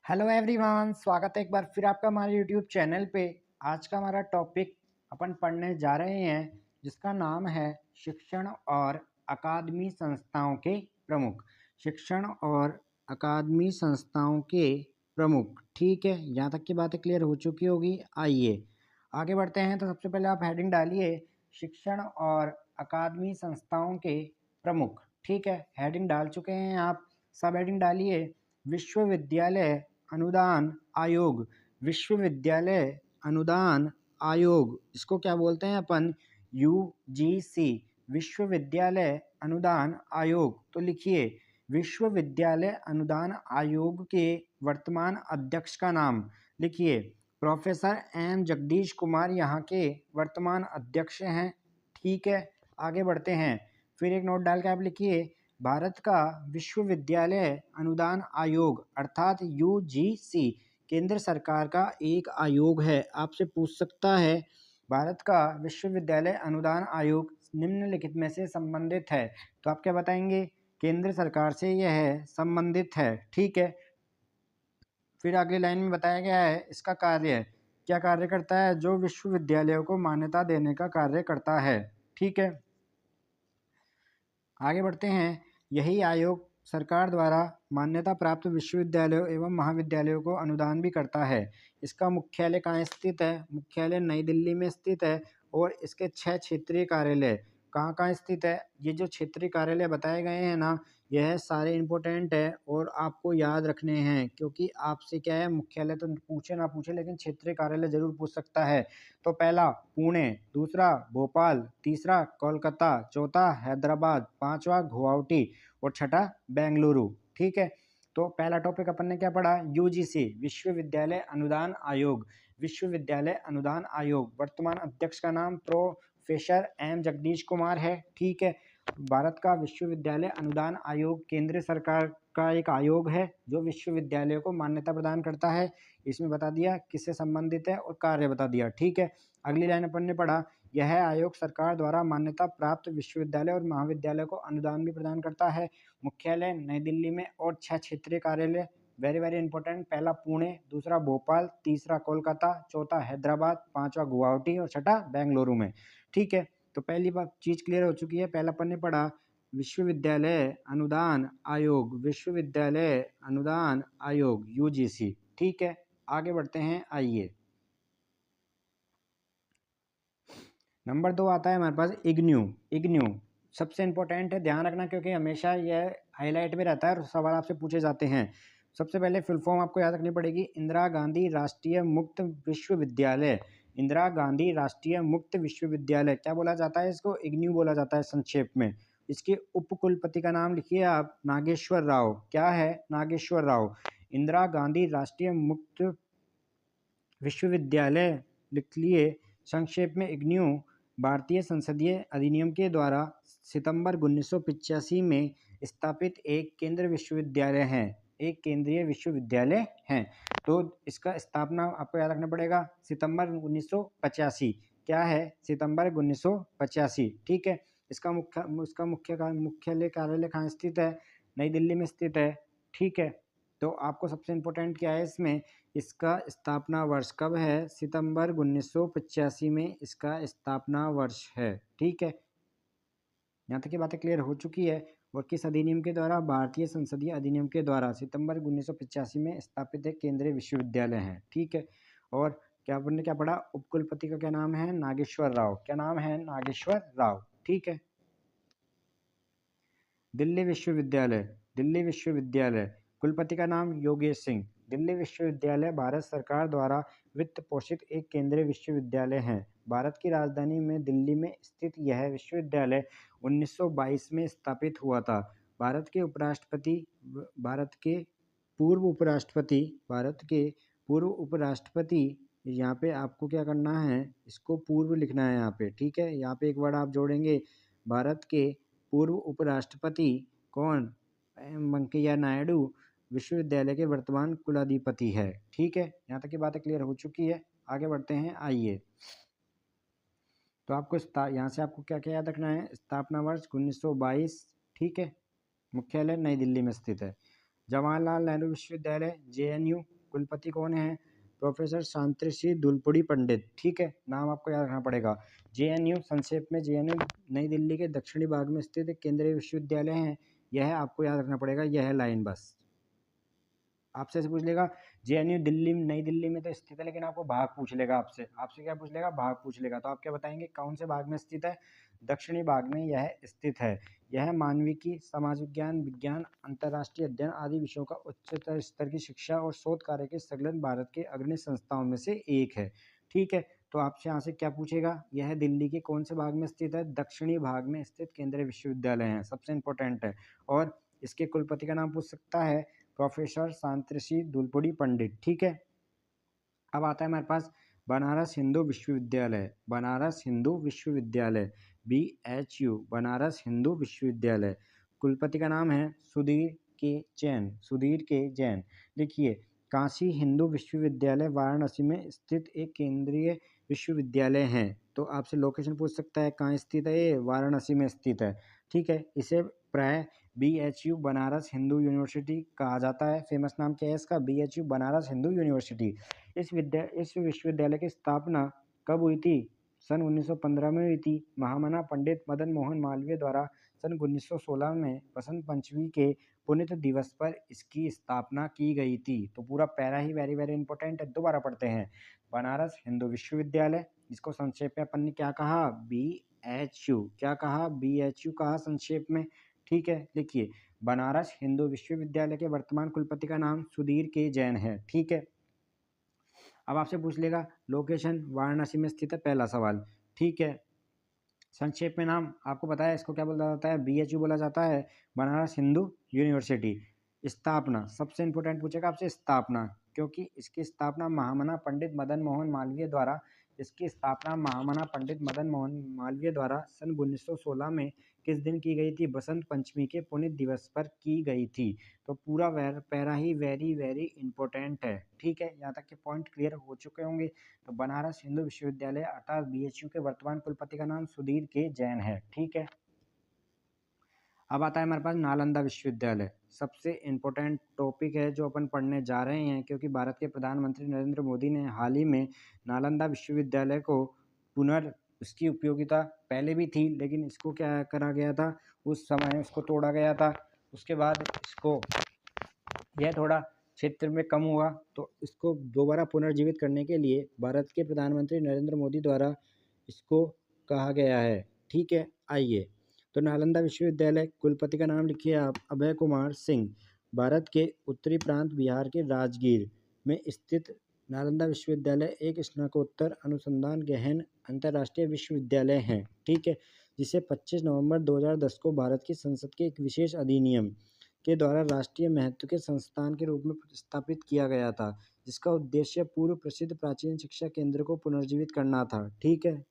Hello everyone, स्वागत है एक बार फिर आपका हमारे यूट्यूब चैनल पे। आज का हमारा टॉपिक अपन पढ़ने जा रहे हैं जिसका नाम है शिक्षण और अकादमी संस्थाओं के प्रमुख। शिक्षण और अकादमी संस्थाओं के प्रमुख, ठीक है। यहाँ तक की बातें क्लियर हो चुकी होगी। आइए आगे बढ़ते हैं। तो सबसे पहले आप हेडिंग डालिए शिक्षण और अकादमी संस्थाओं के प्रमुख, ठीक है। हेडिंग डाल चुके हैं आप। सब हेडिंग डालिए विश्वविद्यालय अनुदान आयोग। विश्वविद्यालय अनुदान आयोग, इसको क्या बोलते हैं अपन? यूजीसी, विश्वविद्यालय अनुदान आयोग। तो लिखिए विश्वविद्यालय अनुदान आयोग के वर्तमान अध्यक्ष का नाम लिखिए। प्रोफेसर एम जगदीश कुमार यहाँ के वर्तमान अध्यक्ष हैं, ठीक है। आगे बढ़ते हैं। फिर एक नोट डाल के आप लिखिए भारत का विश्वविद्यालय अनुदान आयोग अर्थात यूजीसी केंद्र सरकार का एक आयोग है। आपसे पूछ सकता है भारत का विश्वविद्यालय अनुदान आयोग निम्नलिखित में से संबंधित है, तो आप क्या बताएंगे? केंद्र सरकार से यह संबंधित है, ठीक है। फिर अगली लाइन में बताया गया है इसका कार्य क्या कार्य करता है? जो विश्वविद्यालयों को मान्यता देने का कार्य करता है, ठीक है। आगे बढ़ते हैं। यही आयोग सरकार द्वारा मान्यता प्राप्त विश्वविद्यालयों एवं महाविद्यालयों को अनुदान भी करता है। इसका मुख्यालय कहाँ स्थित है? मुख्यालय नई दिल्ली में स्थित है और इसके 6 क्षेत्रीय कार्यालय कहाँ कहाँ स्थित है? ये जो क्षेत्रीय कार्यालय बताए गए हैं ना, यह सारे इम्पोर्टेंट है और आपको याद रखने हैं, क्योंकि आपसे क्या है, मुख्यालय तो पूछे ना पूछे लेकिन क्षेत्रीय कार्यालय जरूर पूछ सकता है। तो पहला पुणे, दूसरा भोपाल, तीसरा कोलकाता, चौथा हैदराबाद, पांचवा गुवाहाटी और छठा बेंगलुरु, ठीक है। तो पहला टॉपिक अपन ने क्या पढ़ा? यूजीसी, विश्वविद्यालय अनुदान आयोग। विश्वविद्यालय अनुदान आयोग वर्तमान अध्यक्ष का नाम प्रोफेसर एम जगदीश कुमार है, ठीक है। भारत का विश्वविद्यालय अनुदान आयोग केंद्र सरकार का एक आयोग है जो विश्वविद्यालयों को मान्यता प्रदान करता है। इसमें बता दिया किससे संबंधित है और कार्य बता दिया, ठीक है। अगली लाइन अपन ने पढ़ा यह आयोग सरकार द्वारा मान्यता प्राप्त विश्वविद्यालय और महाविद्यालय को अनुदान भी प्रदान करता है। मुख्यालय नई दिल्ली में और 6 क्षेत्रीय कार्यालय, वेरी वेरी इंपॉर्टेंट। पहला पुणे, दूसरा भोपाल, तीसरा कोलकाता, चौथा हैदराबाद, पांचवा गुवाहाटी और छठा बेंगलुरु में, ठीक है। तो पहली बात चीज क्लियर हो चुकी है। पहला अपन ने पढ़ा विश्वविद्यालय अनुदान आयोग, विश्वविद्यालय अनुदान आयोग यूजीसी, ठीक है। आगे बढ़ते हैं। आइए नंबर 2 आता है हमारे पास इग्न्यू। इग्न्यू सबसे इंपॉर्टेंट है, ध्यान रखना, क्योंकि हमेशा यह हाईलाइट में रहता है और सवाल आपसे पूछे जाते हैं। सबसे पहले फुल फॉर्म आपको याद रखनी पड़ेगी, इंदिरा गांधी राष्ट्रीय मुक्त विश्वविद्यालय। इंदिरा गांधी राष्ट्रीय मुक्त विश्वविद्यालय क्या बोला जाता है? इसको इग्न्यू बोला जाता है संक्षेप में। इसके उपकुलपति का नाम लिखिए आप, नागेश्वर राव। क्या है? नागेश्वर राव। इंदिरा गांधी राष्ट्रीय मुक्त विश्वविद्यालय लिख लिए संक्षेप में इग्न्यू भारतीय संसदीय अधिनियम के द्वारा सितंबर 1985 में स्थापित एक केंद्रीय विश्वविद्यालय है। एक केंद्रीय विश्वविद्यालय है। तो इसका स्थापना आपको याद रखना पड़ेगा, सितंबर 1985। क्या है? सितंबर 1985, ठीक है। इसका मुख्यालय कार्यालय कहाँ स्थित है? नई दिल्ली में स्थित है, ठीक है। तो आपको सबसे इम्पोर्टेंट क्या है इसमें, इसका स्थापना वर्ष कब है? सितंबर 1985 में इसका स्थापना वर्ष है, ठीक है। यहाँ तक की बातें क्लियर हो चुकी है। और किस अधिनियम के द्वारा? भारतीय संसदीय अधिनियम के द्वारा सितंबर 1985 में स्थापित एक केंद्रीय विश्वविद्यालय है, ठीक है। और क्या आपने क्या पढ़ा? उपकुलपति का क्या नाम है? नागेश्वर राव। क्या नाम है? नागेश्वर राव, ठीक है। दिल्ली विश्वविद्यालय। दिल्ली विश्वविद्यालय कुलपति का नाम योगेश सिंह। दिल्ली विश्वविद्यालय भारत सरकार द्वारा वित्त पोषित एक केंद्रीय विश्वविद्यालय है। भारत की राजधानी में दिल्ली में स्थित यह विश्वविद्यालय 1922 में स्थापित हुआ था। भारत के उपराष्ट्रपति भारत के पूर्व उपराष्ट्रपति भारत के पूर्व उपराष्ट्रपति यहाँ पे आपको क्या करना है, इसको पूर्व लिखना है यहाँ पे, ठीक है। यहाँ पे एक वर्ड आप जोड़ेंगे, भारत के पूर्व उपराष्ट्रपति कौन? वेंकैया नायडू विश्वविद्यालय के वर्तमान कुलाधिपति है, ठीक है। यहाँ तक की बातें क्लियर हो चुकी है। आगे बढ़ते हैं। आइए तो आपको यहाँ से आपको क्या क्या याद रखना है? स्थापना वर्ष 1922, ठीक है। मुख्यालय नई दिल्ली में स्थित है। जवाहरलाल नेहरू विश्वविद्यालय जेएनयू कुलपति कौन है? प्रोफेसर शांतिश्री दुलपुड़ी पंडित। ठीक है, नाम आपको याद रखना पड़ेगा। जेएनयू, संक्षेप में जेएनयू नई दिल्ली के दक्षिणी भाग में स्थित एक केंद्रीय विश्वविद्यालय है। यह आपको याद रखना पड़ेगा, यह लाइन बस आपसे ऐसे पूछ लेगा जेएनयू दिल्ली नई दिल्ली में तो स्थित है, लेकिन आपको भाग पूछ लेगा आपसे क्या पूछ लेगा? भाग पूछ लेगा। तो आप क्या बताएंगे कौन से भाग में स्थित है? दक्षिणी भाग में यह स्थित है। यह मानविकी, समाज विज्ञान, विज्ञान, अंतर्राष्ट्रीय अध्ययन आदि विषयों का उच्चतर स्तर की शिक्षा और शोध कार्य के संलग्न भारत के अग्रणी संस्थाओं में से एक है। ठीक है, तो आपसे यहाँ से क्या पूछेगा? यह दिल्ली के कौन से भाग में स्थित है? दक्षिणी भाग में स्थित केंद्रीय विश्वविद्यालय है, सबसे इंपॉर्टेंट है। और इसके कुलपति का नाम पूछ सकता है प्रोफेसर शांतिश्री दुलपुड़ी पंडित। ठीक है, अब आता है हमारे पास बनारस हिंदू विश्वविद्यालय। बनारस हिंदू विश्वविद्यालय BHU, बनारस हिंदू विश्वविद्यालय। कुलपति का नाम है सुधीर के जैन। सुधीर के जैन। देखिए, काशी हिंदू विश्वविद्यालय वाराणसी में स्थित एक केंद्रीय विश्वविद्यालय है। तो आपसे लोकेशन पूछ सकता है कहाँ स्थित है? ये वाराणसी में स्थित है। ठीक है, इसे प्राय BHU बनारस हिंदू यूनिवर्सिटी कहा जाता है। फेमस नाम क्या है इसका? BHU Banaras Hindu university. इस विश्वविद्यालय की स्थापना कब हुई थी? सन 1915 में हुई थी। महामना पंडित मदन मोहन मालवीय द्वारा सन 1916 में बसंत पंचमी के पुण्य दिवस पर इसकी स्थापना की गई थी। तो पूरा पैरा ही वेरी वेरी इंपॉर्टेंट है, दोबारा पढ़ते हैं। बनारस हिंदू विश्वविद्यालय, जिसको संक्षेप में अपन ने क्या कहा? BHU। क्या कहा? BHU कहा संक्षेप में। ठीक है, लिखिए बनारस हिंदू विश्वविद्यालय के वर्तमान कुलपति का नाम सुधीर के जैन है। ठीक है, अब आपसे पूछ लेगा लोकेशन वाराणसी में स्थित है, पहला सवाल। ठीक है, संक्षेप में नाम आपको पता है इसको क्या बोला जाता है? BHU बोला जाता है, बनारस हिंदू यूनिवर्सिटी। स्थापना सबसे इंपॉर्टेंट पूछेगा आपसे, स्थापना, क्योंकि इसकी स्थापना महामना पंडित मदन मोहन मालवीय द्वारा सन 1916 में किस दिन की गई थी? बसंत पंचमी के पुण्य दिवस पर की गई थी। तो पूरा पैरा ही वेरी वेरी इंपॉर्टेंट है। ठीक है, यहाँ तक के पॉइंट क्लियर हो चुके होंगे। तो बनारस हिंदू विश्वविद्यालय अर्थात BHU के वर्तमान कुलपति का नाम सुधीर के जैन है। ठीक है, अब आता है हमारे पास नालंदा विश्वविद्यालय। सबसे इम्पोर्टेंट टॉपिक है जो अपन पढ़ने जा रहे हैं, क्योंकि भारत के प्रधानमंत्री नरेंद्र मोदी ने हाल ही में नालंदा विश्वविद्यालय को उसकी उपयोगिता पहले भी थी, लेकिन इसको क्या करा गया था? उस समय उसको तोड़ा गया था। उसके बाद इसको यह थोड़ा क्षेत्र में कम हुआ, तो इसको दोबारा पुनर्जीवित करने के लिए भारत के प्रधानमंत्री नरेंद्र मोदी द्वारा इसको कहा गया है। ठीक है, आइए तो नालंदा विश्वविद्यालय कुलपति का नाम लिखिए आप, अभय कुमार सिंह। भारत के उत्तरी प्रांत बिहार के राजगीर में स्थित नालंदा विश्वविद्यालय एक स्नातकोत्तर अनुसंधान गहन अंतर्राष्ट्रीय विश्वविद्यालय है। ठीक है, जिसे 25 नवंबर 2010 को भारत की संसद के एक विशेष अधिनियम के द्वारा राष्ट्रीय महत्व के संस्थान के रूप में स्थापित किया गया था, जिसका उद्देश्य पूर्व प्रसिद्ध प्राचीन शिक्षा केंद्र को पुनर्जीवित करना था। ठीक है,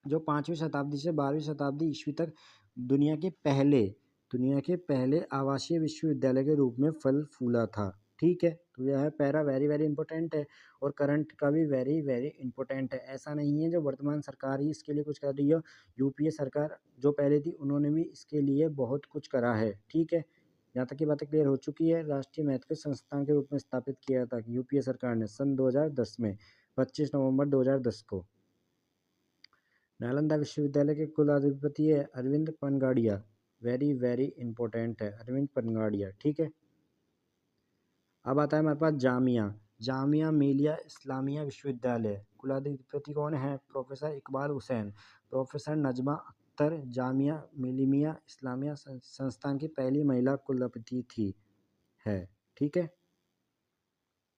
जो 5वीं शताब्दी से 12वीं शताब्दी ईस्वी तक दुनिया के पहले आवासीय विश्वविद्यालय के रूप में फल फूला था। ठीक है, तो यह पैरा वेरी वेरी इंपॉर्टेंट है और करंट का भी वेरी वेरी इंपॉर्टेंट है। ऐसा नहीं है जो वर्तमान सरकार ही इसके लिए कुछ कर रही हो, UPA सरकार जो पहले थी उन्होंने भी इसके लिए बहुत कुछ करा है। ठीक है, यहाँ तक की बातें क्लियर हो चुकी है। राष्ट्रीय महत्व के संस्थान के रूप में स्थापित किया था UPA सरकार ने सन 2010 में, 25 नवंबर 2010 को। नालंदा विश्वविद्यालय के कुलाधिपति है अरविंद पनगाड़िया। वेरी वेरी इंपॉर्टेंट है, अरविंद पनगाड़िया। ठीक है, अब आता है हमारे पास जामिया मिलिया इस्लामिया विश्वविद्यालय। कुलाधिपति कौन है? प्रोफेसर इकबाल हुसैन। प्रोफेसर नजमा अख्तर जामिया मिलिया इस्लामिया संस्थान की पहली महिला कुलपति थी है। ठीक है,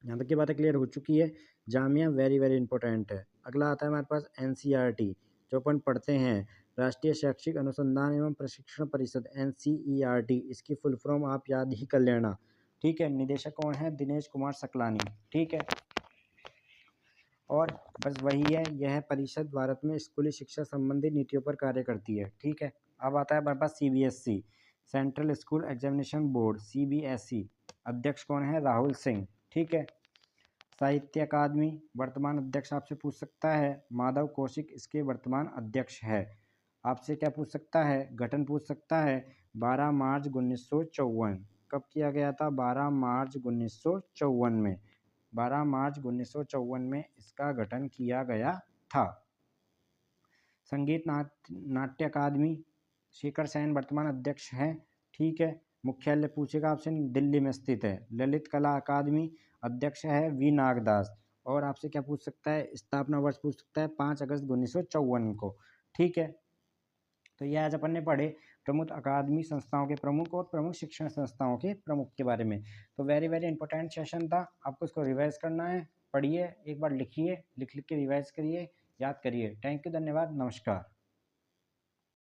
यहाँ तक की बातें क्लियर हो चुकी है। जामिया वेरी वेरी इंपॉर्टेंट है। अगला आता है हमारे पास NCERT, जो अपन पढ़ते हैं, राष्ट्रीय शैक्षिक अनुसंधान एवं प्रशिक्षण परिषद, NCERT। इसकी फुल फॉर्म आप याद ही कर लेना। ठीक है, निदेशक कौन है? दिनेश कुमार सकलानी। ठीक है, और बस वही है, यह परिषद भारत में स्कूली शिक्षा संबंधी नीतियों पर कार्य करती है। ठीक है, अब आता है हमारे पास CBSE, central school examination board, CBSE। अध्यक्ष कौन है? राहुल सिंह। ठीक है, साहित्य अकादमी, वर्तमान अध्यक्ष आपसे पूछ सकता है, माधव कौशिक इसके वर्तमान अध्यक्ष है। आपसे क्या पूछ सकता है? गठन पूछ सकता है, 12 मार्च 1954। कब किया गया था? 12 मार्च 1954 में। 12 मार्च 1954 में इसका गठन किया गया था। संगीत नाट्य अकादमी, शेखर सैन वर्तमान अध्यक्ष हैं, ठीक है। मुख्यालय पूछेगा आपसे, दिल्ली में स्थित है। ललित कला अकादमी, अध्यक्ष है वी नागदास। और आपसे क्या पूछ सकता है, स्थापना वर्ष पूछ सकता है 5 अगस्त 1954 को, ठीक है। तो ये आज अपन ने पढ़े प्रमुख अकादमी संस्थाओं के प्रमुख और प्रमुख शिक्षण संस्थाओं के प्रमुख के बारे में। तो वेरी वेरी इंपॉर्टेंट सेशन था, आपको इसको रिवाइज करना है। पढ़िए, एक बार लिखिए, लिख लिख के रिवाइज करिए, याद करिए। थैंक यू, धन्यवाद, नमस्कार।